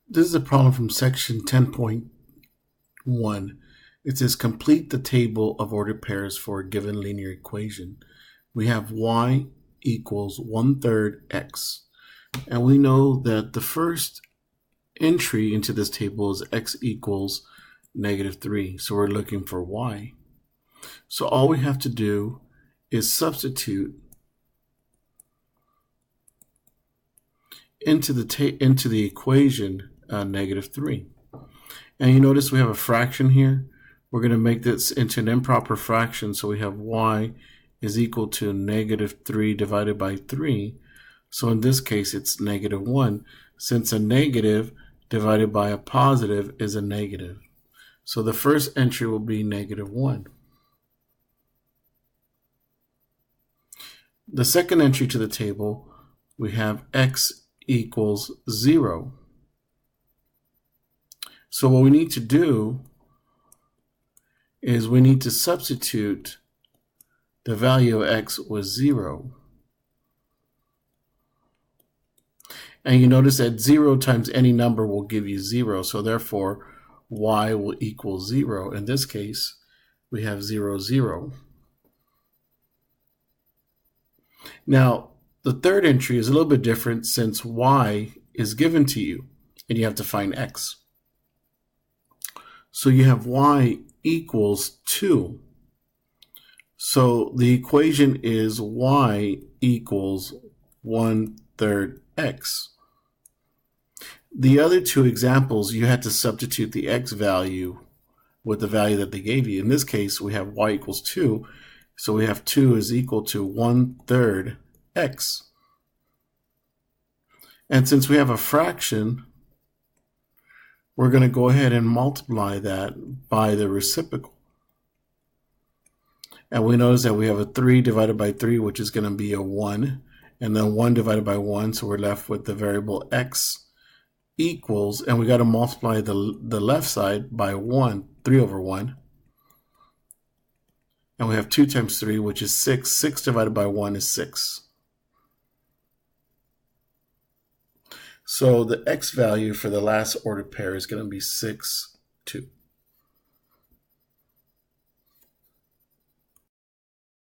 This is a problem from section 10.1. It says complete the table of ordered pairs for a given linear equation. We have y equals 1/3 x. And we know that the first entry into this table is x equals -3. So we're looking for y. So all we have to do is substitute into the equation -3. And you notice we have a fraction here. We're going to make this into an improper fraction. So we have y is equal to -3 divided by 3. So in this case, it's -1, since a negative divided by a positive is a negative. So the first entry will be -1. The second entry to the table, we have x equals 0. So what we need to do is we need to substitute the value of x with 0. And you notice that 0 times any number will give you 0. So therefore, y will equal 0. In this case, we have 0, 0. Now, the third entry is a little bit different since y is given to you, and you have to find x. So you have y equals 2. So the equation is y equals 1/3 x. The other two examples, you had to substitute the x value with the value that they gave you. In this case, we have y equals 2. So we have 2 is equal to 1/3 x. And since we have a fraction, we're going to go ahead and multiply that by the reciprocal. And we notice that we have a 3 divided by 3, which is going to be a 1. And then 1 divided by 1, so we're left with the variable x equals, and we got to multiply the left side by 1, 3 over 1. And we have 2 times 3, which is 6. 6 divided by 1 is 6. So the x value for the last ordered pair is going to be 6, 2.